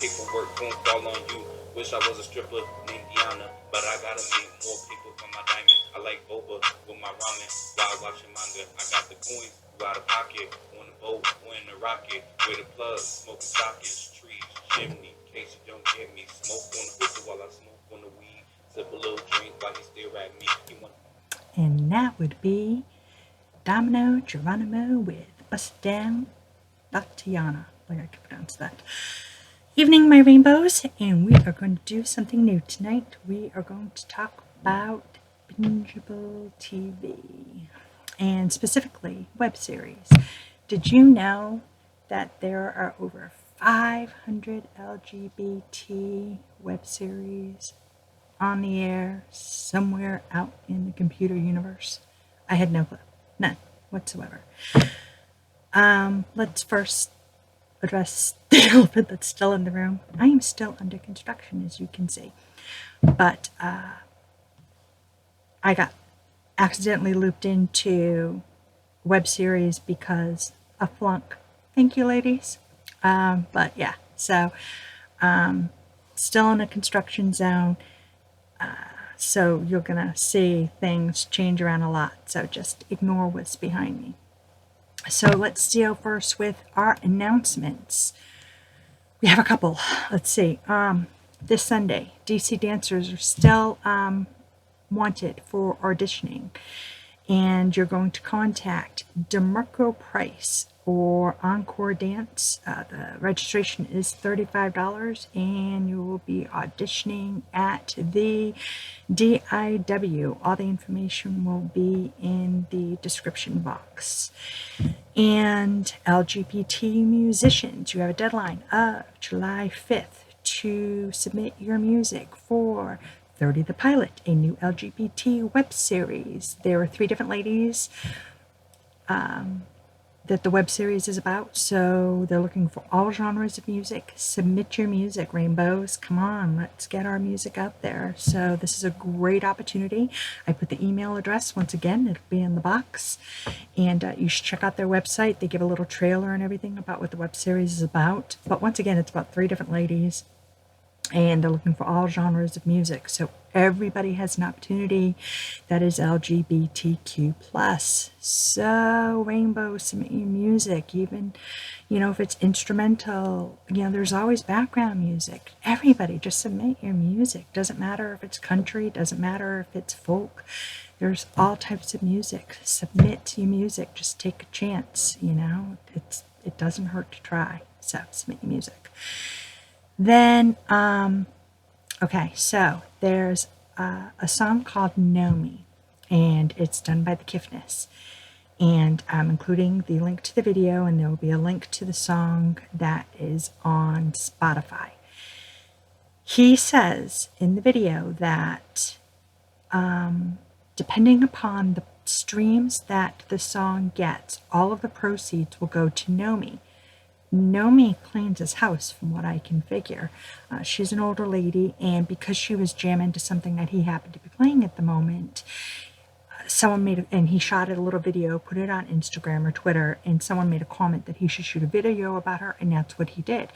Paperwork won't fall on you. Wish I was a stripper named Diana, but I gotta make more paper for my diamond. I like boba with my ramen while watching manga. I got the coins, you out of pocket. On the boat or in the rocket. With a plug, smoking sockets, trees, chimney. In case you don't get me, smoke on the whistle while I smoke on the weed. Sip a little drink while he stare at me. And that would be Domino Geronimo with Bust Down Tatiana, like I can pronounce that. Evening, my rainbows, and we are going to do something new tonight. We are going to talk about bingeable TV, and specifically web series. Did you know that there are over 500 LGBT web series on the air somewhere out in the computer universe? I had no clue, none whatsoever. Let's first address the elephant that's still in the room. I am still under construction, as you can see, but I got accidentally looped into web series because a flunk. Thank you, ladies. But yeah, so still in a construction zone. So you're gonna see things change around a lot. So just ignore what's behind me. So let's deal first with our announcements. We have a couple. Let's see. This Sunday, DC dancers are still wanted for auditioning, and you're going to contact DeMarco Price or Encore Dance. The registration is $35, and you will be auditioning at the DIW. All the information will be in the description box. And LGBT Musicians, you have a deadline of July 5th to submit your music for 30 the Pilot, a new LGBT web series. There are 3 different ladies that the web series is about, so they're looking for all genres of music. Submit your music, rainbows. Come on, let's get our music out there. So this is a great opportunity. I put the email address, once again, it'll be in the box, and you should check out their website. They give a little trailer and everything about what the web series is about, but once again, it's about 3 different ladies, and they're looking for all genres of music, so everybody has an opportunity that is LGBTQ plus. So rainbow, submit your music, even if it's instrumental. There's always background music. Everybody just submit your music. Doesn't matter if it's country, doesn't matter if it's folk. There's all types of music. Submit your music. Just take a chance. It doesn't hurt to try. So submit your music. Then, okay, so there's a song called Know Me, and it's done by the Kiffness. And I'm including the link to the video, and there will be a link to the song that is on Spotify. He says in the video that depending upon the streams that the song gets, all of the proceeds will go to Know Me. Nomi cleans his house, from what I can figure. She's an older lady, and because she was jamming to something that he happened to be playing at the moment, and he shot a little video, put it on Instagram or Twitter, and someone made a comment that he should shoot a video about her, and that's what he did.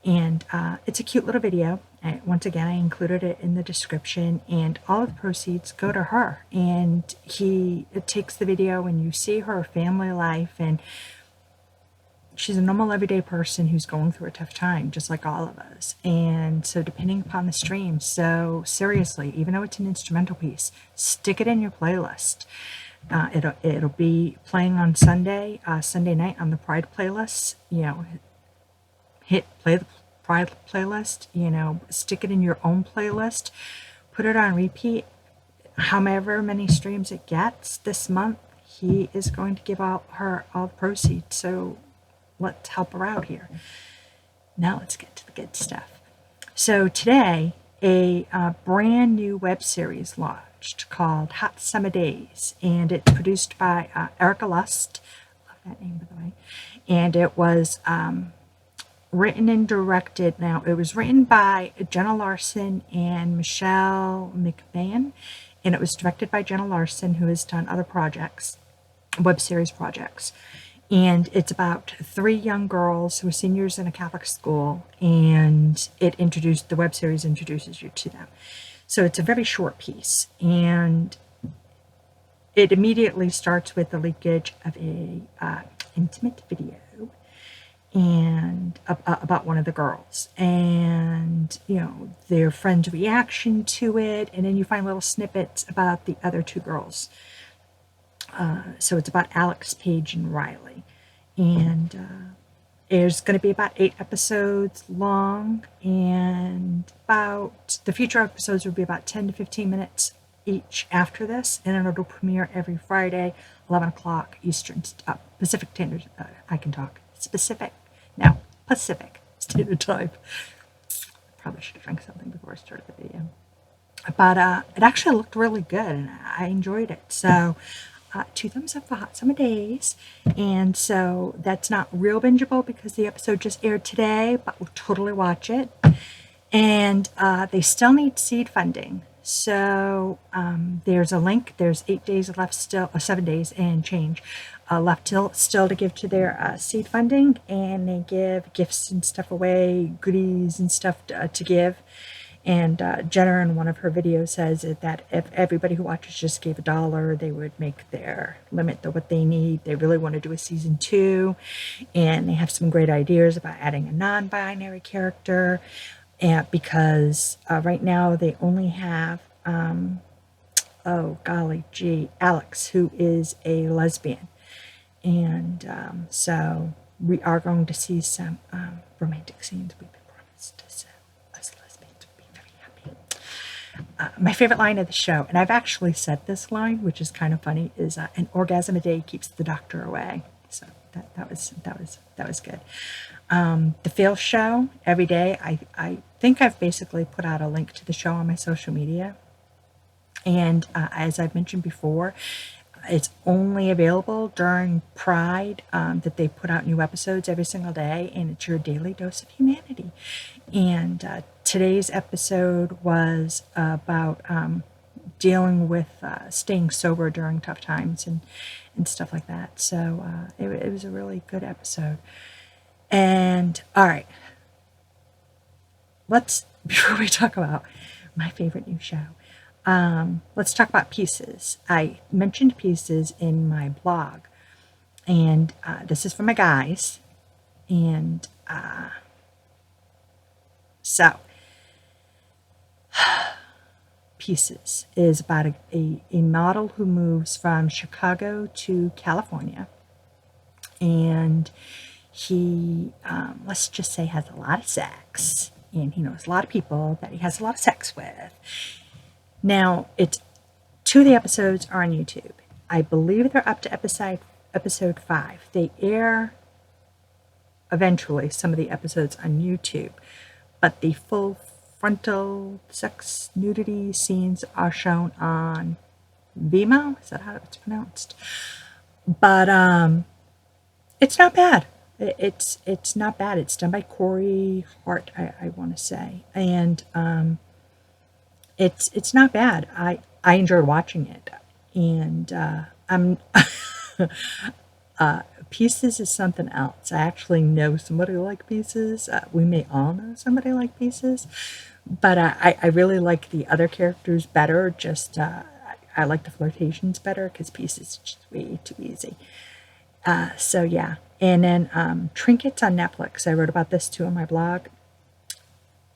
And it's a cute little video. Once again, I included it in the description, and all of the proceeds go to her. And it takes the video, and you see her family life, and she's a normal everyday person who's going through a tough time, just like all of us. And so depending upon the stream, so seriously, even though it's an instrumental piece, stick it in your playlist. It'll be playing on Sunday night on the Pride playlist. Play the Pride playlist, stick it in your own playlist, put it on repeat. However many streams it gets this month, he is going to give her all the proceeds. So let's help her out here. Now let's get to the good stuff. So today, a brand new web series launched called Hot Summer Days, and it's produced by Erica Lust. Love that name, by the way. And it was written and directed. Now, it was written by Jenna Larson and Michelle McMahon, and it was directed by Jenna Larson, who has done other projects, web series projects. And it's about three young girls who are seniors in a Catholic school, and the web series introduces you to them. So it's a very short piece, and it immediately starts with the leakage of a intimate video and about one of the girls, and their friend's reaction to it, and then you find little snippets about the other two girls. So it's about Alex, Paige, and Riley, and there's going to be about 8 episodes long, and about the future episodes will be about 10 to 15 minutes each after this, and then it'll premiere every Friday, 11 o'clock Eastern, Pacific Standard. I can talk Pacific Standard Time. Probably should have drank something before I started the video, but it actually looked really good, and I enjoyed it. So 2 thumbs up for Hot Summer Days. And so that's not real bingeable because the episode just aired today, but we'll totally watch it. And they still need seed funding. So there's a link. There's 8 days left still, or 7 days and change left still to give to their seed funding. And they give gifts and stuff away, goodies and stuff to give. And Jenna in one of her videos says that if everybody who watches just gave $1, they would make their limit to what they need. They really want to do a season 2, and they have some great ideas about adding a non-binary character, and because right now they only have Alex, who is a lesbian, and so we are going to see some romantic scenes. We've been promised, so us lesbians will be very happy. My favorite line of the show, and I've actually said this line, which is kind of funny, is an orgasm a day keeps the doctor away. So that was good. The Phil Show every day. I think I've basically put out a link to the show on my social media, and as I've mentioned before, it's only available during Pride, that they put out new episodes every single day, and it's your daily dose of humanity. And today's episode was about dealing with staying sober during tough times and stuff like that. So it was a really good episode. And all right, before we talk about my favorite new show, let's talk about Pieces. I mentioned Pieces in my blog, and this is for my guys. And so Pieces is about a model who moves from Chicago to California, and he, let's just say, has a lot of sex, and he knows a lot of people that he has a lot of sex with. Now, 2 of the episodes are on YouTube. I believe they're up to episode 5. They air eventually some of the episodes on YouTube, but the full frontal sex nudity scenes are shown on Vimeo. Is that how it's pronounced? But it's not bad. It's not bad. It's done by Corey Hart, I want to say, and it's not bad. I enjoyed watching it, and I'm Pieces is something else. I actually know somebody like Pieces. We may all know somebody like Pieces, but I really like the other characters better. Just I like the flirtations better because Pieces is just way too easy. So yeah. And then Trinkets on Netflix. I wrote about this too on my blog.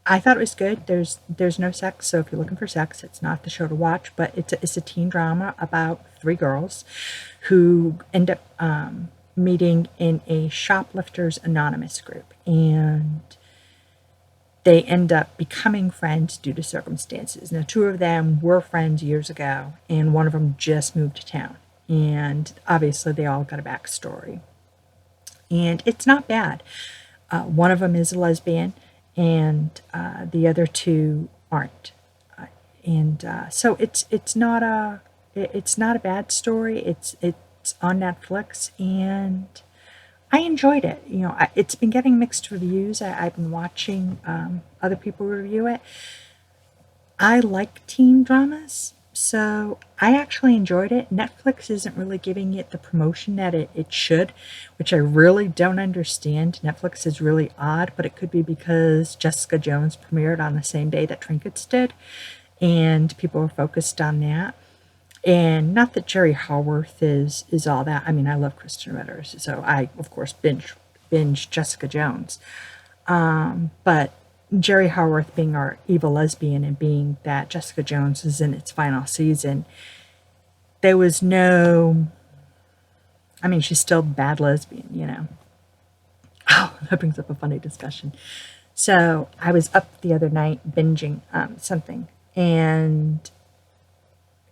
I thought it was good. There's no sex, so if you're looking for sex, it's not the show to watch. But it's a teen drama about 3 girls who end up meeting in a Shoplifters Anonymous group, and they end up becoming friends due to circumstances. Now, 2 of them were friends years ago, and one of them just moved to town, and obviously they all got a backstory. And it's not bad. One of them is a lesbian, and the other 2 aren't. So it's not a bad story. It's on Netflix, and I enjoyed it. It's been getting mixed reviews. I've been watching other people review it. I like teen dramas, So I actually enjoyed it. Netflix isn't really giving it the promotion that it should, which I really don't understand. Netflix is really odd, but it could be because Jessica Jones premiered on the same day that Trinkets did, and people were focused on that. And not that Jerry Haworth is all that. I mean, I love Kristen Ritter, so I of course binge Jessica Jones. But Jerry Haworth being our evil lesbian and being that Jessica Jones is in its final season, there was no. I mean, she's still a bad lesbian, you know. Oh, that brings up a funny discussion. So I was up the other night binging something and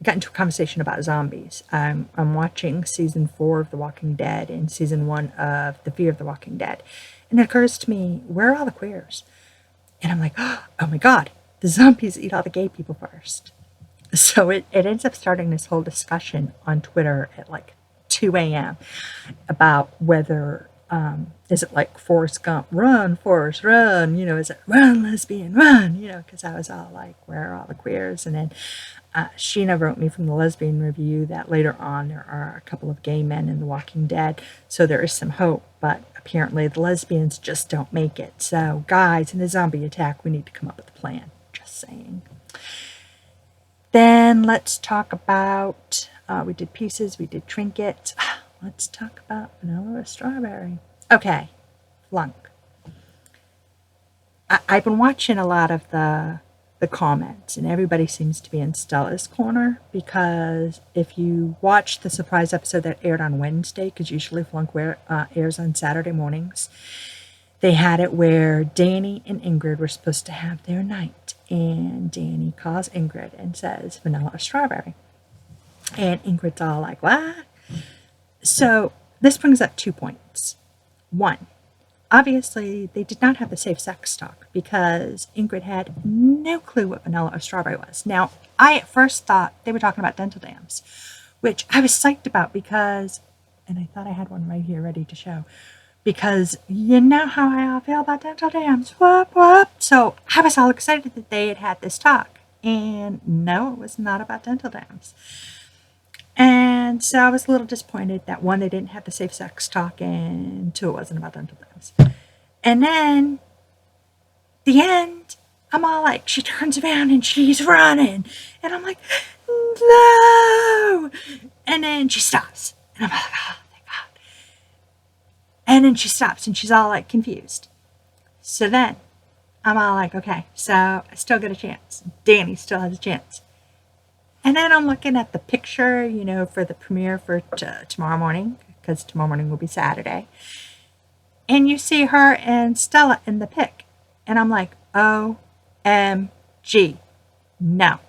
got into a conversation about zombies. I'm watching season 4 of The Walking Dead and season 1 of The Fear of the Walking Dead. And it occurs to me, where are all the queers? And I'm like, oh my God, the zombies eat all the gay people first. So it ends up starting this whole discussion on Twitter at like 2 a.m. about whether, is it like Forrest Gump, run, Forrest, run, you know, is it run, lesbian, run, you know, because I was all like, where are all the queers? And then Sheena wrote me from the Lesbian Review that later on there are a couple of gay men in The Walking Dead, so there is some hope, but apparently the lesbians just don't make it. So guys, in the zombie attack, we need to come up with a plan. Just saying. Then let's talk about, we did pieces, we did trinkets. Let's talk about vanilla or strawberry. Okay, flunk. I've been watching a lot of the comments, and everybody seems to be in Stella's corner, because if you watch the surprise episode that aired on Wednesday, because usually Flunk airs on Saturday mornings, they had it where Dani and Ingrid were supposed to have their night, and Dani calls Ingrid and says vanilla or strawberry, and Ingrid's all like, what? So this brings up 2 points. One, obviously, they did not have the safe sex talk because Ingrid had no clue what vanilla or strawberry was. Now, I at first thought they were talking about dental dams, which I was psyched about because, and I thought I had one right here ready to show, because you know how I all feel about dental dams. Whoop, whoop. So I was all excited that they had this talk. And no, it was not about dental dams. And so I was a little disappointed that, one, they didn't have the safe sex talk, and 2, it wasn't about dental dams. And then the end, I'm all like, she turns around and she's running. And I'm like, no. And then she stops. And I'm like, oh, thank God. And then she stops and she's all like confused. So then I'm all like, okay, so I still get a chance. Dani still has a chance. And then I'm looking at the picture, you know, for the premiere for tomorrow morning, because tomorrow morning will be Saturday. And you see her and Stella in the pic. And I'm like, OMG. No.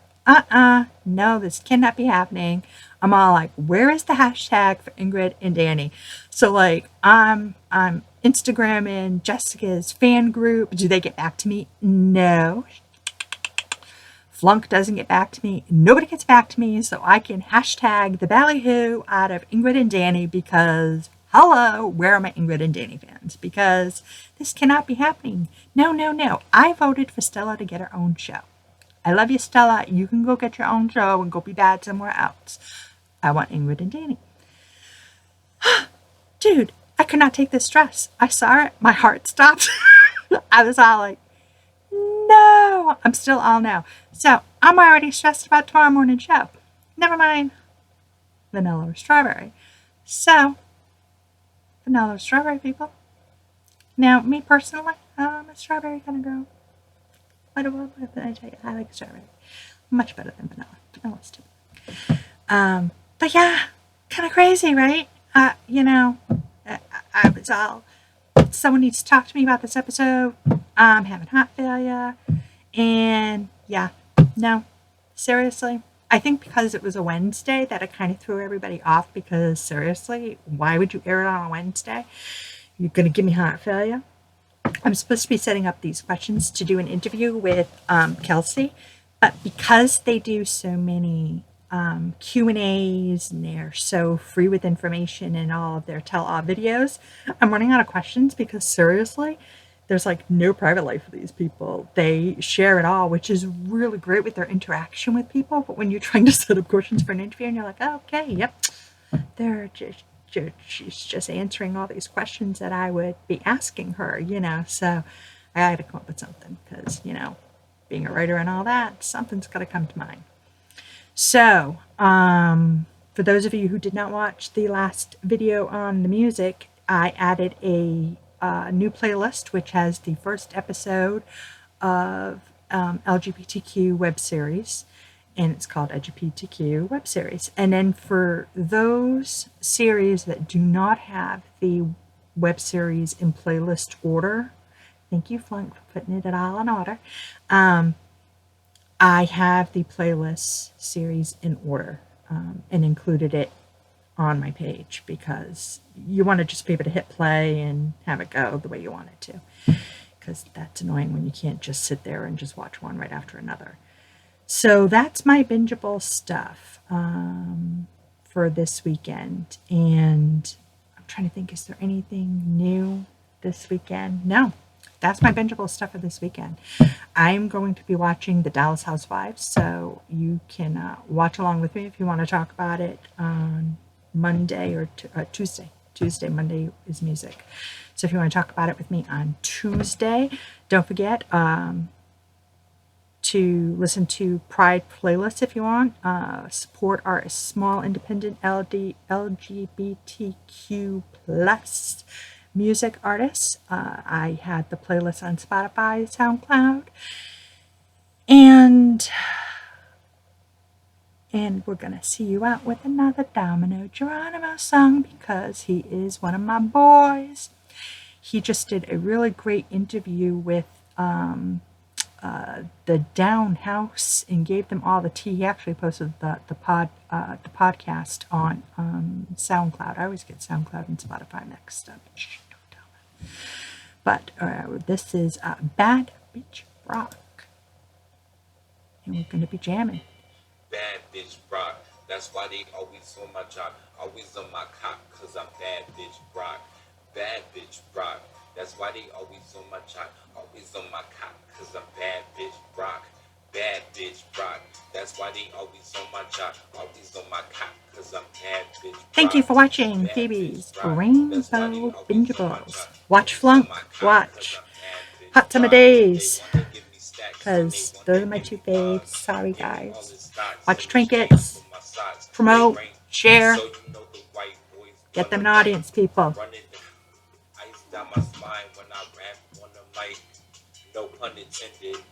No, this cannot be happening. I'm all like, where is the hashtag for Ingrid and Dani? So like, I'm Instagramming Jessica's fan group. Do they get back to me? No. Flunk doesn't get back to me. Nobody gets back to me, so I can hashtag the ballyhoo out of Ingrid and Dani, because, hello, where are my Ingrid and Dani fans? Because this cannot be happening. No. I voted for Stella to get her own show. I love you, Stella. You can go get your own show and go be bad somewhere else. I want Ingrid and Dani. Dude, I could not take this stress. I saw it. My heart stopped. I was all like, no. I'm still all no. So I'm already stressed about tomorrow morning show. Never mind vanilla or strawberry. So vanilla or strawberry, people. Now, me personally, I'm a strawberry kind of girl. What can I tell you? I like strawberry much better than vanilla. Vanilla's too. But yeah, kind of crazy, right? You know, I was all, someone needs to talk to me about this episode. I'm having heart failure. And yeah, no, seriously. I think because it was a Wednesday that it kind of threw everybody off, because seriously, why would you air it on a Wednesday? You're going to give me heart failure? I'm supposed to be setting up these questions to do an interview with Kelsey, but because they do so many Q&As and they're so free with information in all of their tell-all videos, I'm running out of questions, because seriously, There's like no private life for these people. They share it all, which is really great with their interaction with people. But when you're trying to set up questions for an interview and you're like, oh, okay, yep, they're she's just answering all these questions that I would be asking her, So I had to come up with something because, being a writer and all that, something's got to come to mind. So, for those of you who did not watch the last video on the music, I added a new playlist which has the first episode of LGBTQ web series, and it's called LGBTQ web series. And then for those series that do not have the web series in playlist order, thank you, Flunk, for putting it all in order. I have the playlist series in order and included it on my page because you want to just be able to hit play and have it go the way you want it to, because that's annoying when you can't just sit there and just watch one right after another. So that's my bingeable stuff for this weekend. And I'm trying to think, is there anything new this weekend? No, that's my bingeable stuff for this weekend. I'm going to be watching The Dallas Housewives, so you can watch along with me if you want to talk about it on Monday or Tuesday. Tuesday, Monday is music. So if you want to talk about it with me on Tuesday, don't forget to listen to Pride playlist if you want. Support our small independent LGBTQ plus music artists. I had the playlist on Spotify, SoundCloud, and we're gonna see you out with another Domino Geronimo song because he is one of my boys. He just did a really great interview with the Down House and gave them all the tea. He actually posted the podcast on SoundCloud. I always get SoundCloud and Spotify mixed up. Shh, don't tell me. But this is Bad Bitch Rock, and we're going to be jamming. Bad bitch Brock, that's why they always on my job, always on my cock, cause I'm bad bitch Brock. Bad bitch Brock, that's why they always on my job, always on my cock, cause I'm bad bitch Brock. Bad bitch Brock, that's why they always on my job, always on my cock, cause I'm bad bitch Brock. Thank you for watching Phoebe's Rainbow Bingeables. Watch Flunk, watch Hot Summer Days, because those are my two faves. Sorry guys. Watch Trinkets, promote, share, get them an audience, people. Ice down my spine when I rap on the mic. No pun intended.